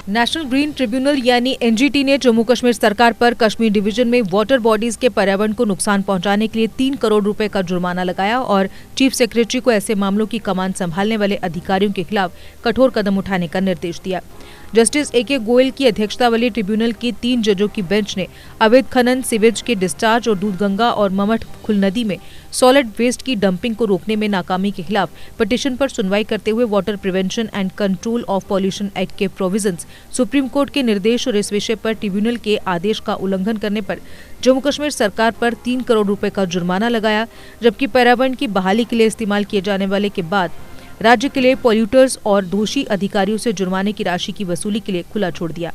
National green tribunal यानी NGT ने जम्मू कश्मीर सरकार पर कश्मीर डिवीजन में वाटर बॉडीज के पर्यावरण को नुकसान पहुंचाने के लिए 3 करोड़ रुपए का जुर्माना लगाया और चीफ सेक्रेटरी को ऐसे मामलों की कमान संभालने वाले अधिकारियों के खिलाफ कठोर कदम उठाने का निर्देश दिया। Justice A K. गोयल की अध्यक्षता वाली ट्रिब्यूनल की 3 जजों की बेंच ने अवैध खनन, सीवेज के डिस्चार्ज और दूधगंगा और ममटखुल नदी में सॉलिड वेस्ट की डंपिंग को रोकने में नाकामी के खिलाफ पिटीशन पर सुनवाई करते हुए water prevention and control of pollution act के प्रोविजंस, सुप्रीम कोर्ट के निर्देश और इस विषय पर ट्रिब्यूनल के आदेश का उल्लंघन करने पर जम्मू कश्मीर सरकार पर 3 करोड़ रुपए का जुर्माना लगाया, जबकि पर्यावरण की बहाली के लिए इस्तेमाल किए जाने वाले के बाद राज्य के लिए पॉल्यूटर्स और दोषी अधिकारियों से जुर्माने की राशि की वसूली के लिए खुला छोड़ दिया।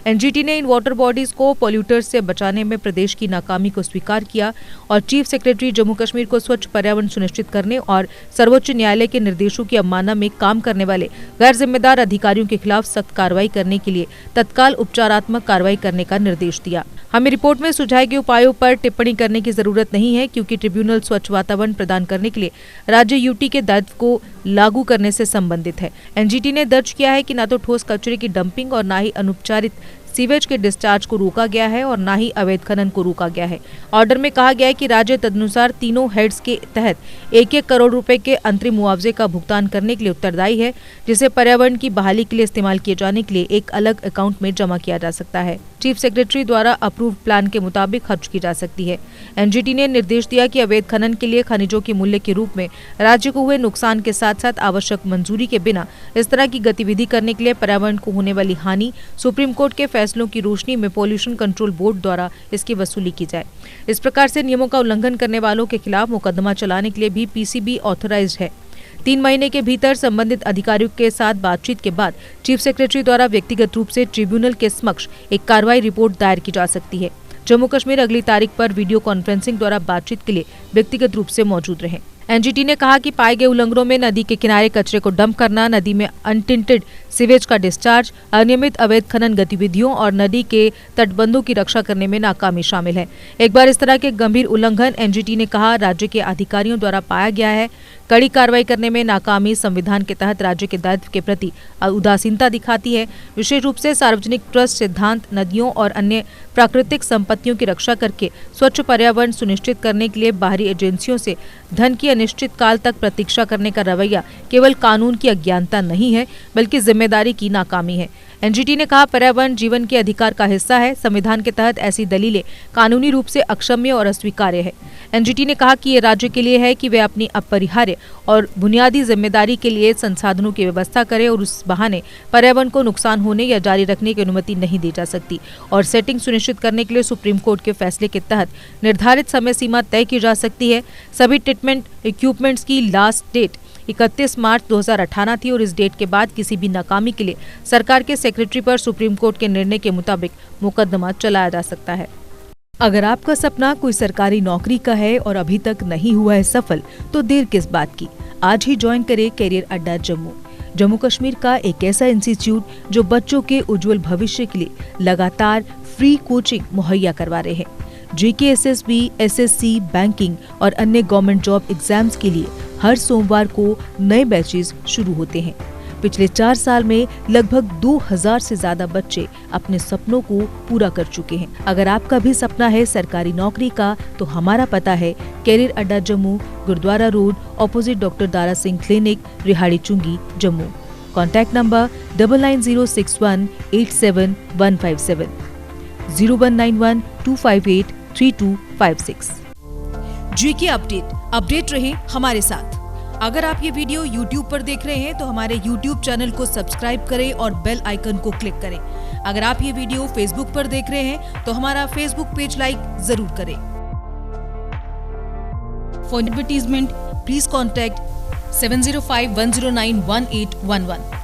एनजीटी ने इन वाटर बॉडीज को पॉल्यूटर्स से बचाने में प्रदेश की नाकामी को स्वीकार किया और चीफ सेक्रेटरी जम्मू कश्मीर को स्वच्छ पर्यावरण सुनिश्चित करने और सर्वोच्च न्यायालय के निर्देशों की अवमानना में काम करने वाले गैर जिम्मेदार अधिकारियों के खिलाफ सख्त कार्रवाई करने के लिए तत्काल उपचारात्मक कार्रवाई करने का निर्देश दिया। हमें रिपोर्ट में सुझाए गए उपायों पर टिप्पणी करने की जरूरत नहीं है, क्योंकि ट्रिब्यूनल स्वच्छ वातावरण प्रदान करने के लिए राज्य यूटी के दायित्व को लागू करने से संबंधित है। एनजीटी ने दर्ज किया है कि न तो ठोस कचरे की डंपिंग और न ही अनुपचारित सीवेज के डिस्चार्ज को रोका गया है और न ही अवैध खनन को रोका गया है। ऑर्डर में कहा गया है कि राज्य तदनुसार तीनों हेड्स के तहत 1-1 करोड़ रुपए के अंतरिम मुआवजे का भुगतान करने के लिए उत्तरदायी है, जिसे पर्यावरण की बहाली के लिए इस्तेमाल किए जाने के लिए एक अलग अकाउंट में जमा किया जा सकता है। चीफ सेक्रेटरी द्वारा अप्रूव्ड प्लान के मुताबिक खर्च की जा सकती है। एनजीटी ने निर्देश दिया कि अवैध खनन के लिए खनिजों के मूल्य के रूप में राज्य को हुए नुकसान के साथ साथ आवश्यक मंजूरी के बिना इस तरह की गतिविधि करने के लिए पर्यावरण को होने वाली हानि सुप्रीम कोर्ट के फैसलों की रोशनी में पॉल्यूशन कंट्रोल बोर्ड द्वारा इसकी वसूली की जाए। इस प्रकार से नियमों का उल्लंघन करने वालों के खिलाफ मुकदमा चलाने के लिए भी पीसीबी ऑथराइज्ड है। 3 महीने के भीतर संबंधित अधिकारियों के साथ बातचीत के बाद चीफ सेक्रेटरी द्वारा व्यक्तिगत रूप से ट्रिब्यूनल के समक्ष एक कार्रवाई रिपोर्ट दायर की जा सकती है। जम्मू कश्मीर अगली तारीख पर वीडियो कॉन्फ्रेंसिंग द्वारा बातचीत के लिए व्यक्तिगत रूप से मौजूद रहे। एनजीटी ने कहा कि पाए गए उल्लंघनों में नदी के किनारे कचरे को डंप करना, नदी में अनटिंटेड सीवेज का डिस्चार्ज, अनियमित अवैध खनन गतिविधियों और नदी के तटबंधों की रक्षा करने में नाकामी शामिल है। एक बार इस तरह के गंभीर उल्लंघन एनजीटी ने कहा राज्य के अधिकारियों द्वारा पाया गया है। कड़ी कार्रवाई करने में नाकामी संविधान के तहत राज्य के दायित्व के प्रति उदासीनता दिखाती है। विशेष रूप से सार्वजनिक ट्रस्ट सिद्धांत, नदियों और अन्य प्राकृतिक संपत्तियों की रक्षा करके स्वच्छ पर्यावरण सुनिश्चित करने के लिए बाहरी एजेंसियों से धन की अनिश्चित काल तक प्रतीक्षा करने का रवैया केवल कानून की अज्ञानता नहीं है, बल्कि जिम्मेदारी की नाकामी है। एनजीटी ने कहा पर्यावरण जीवन के अधिकार का हिस्सा है। संविधान के तहत ऐसी दलीलें कानूनी रूप से अक्षम्य और अस्वीकार्य है। एनजीटी ने कहा कि ये राज्य के लिए है कि वे अपनी अपरिहार्य और बुनियादी जिम्मेदारी के लिए संसाधनों की व्यवस्था करे और उस बहाने पर्यावरण को नुकसान होने या जारी रखने की अनुमति नहीं दी जा सकती और सेटिंग सुनिश्चित करने के लिए सुप्रीम कोर्ट के फैसले के तहत निर्धारित समय सीमा तय की जा सकती है। सभी ट्रीटमेंट इक्विपमेंट्स की लास्ट डेट 31 मार्च 2018 थी और इस डेट के बाद किसी भी नाकामी के लिए सरकार के सेक्रेटरी पर सुप्रीम कोर्ट के निर्णय के मुताबिक मुकदमा चलाया जा सकता है। अगर आपका सपना कोई सरकारी नौकरी का है और अभी तक नहीं हुआ है सफल, तो देर किस बात की। आज ही ज्वाइन करें कैरियर अड्डा जम्मू। जम्मू कश्मीर का एक ऐसा इंस्टीट्यूट जो बच्चों के उज्जवल भविष्य के लिए लगातार फ्री कोचिंग मुहैया करवा रहे हैं। जेकेएसएसबी, एसएससी, बैंकिंग और अन्य गवर्नमेंट जॉब एग्जाम्स के लिए हर सोमवार को नए बैचेस शुरू होते हैं। पिछले 4 साल में लगभग 2000 से ज्यादा बच्चे अपने सपनों को पूरा कर चुके हैं। अगर आपका भी सपना है सरकारी नौकरी का, तो हमारा पता है career Adda Jammu, Gurudwara road, opposite doctor Dara Singh clinic, Rihadi Chungi, Jammu. Contact number 9906187157, 0191258325। GK update रहे हमारे साथ। अगर आप ये वीडियो YouTube पर देख रहे हैं तो हमारे YouTube चैनल को सब्सक्राइब करें और बेल आइकन को क्लिक करें। अगर आप ये वीडियो Facebook पर देख रहे हैं तो हमारा Facebook पेज लाइक जरूर करें। For advertisement please contact 7051091811।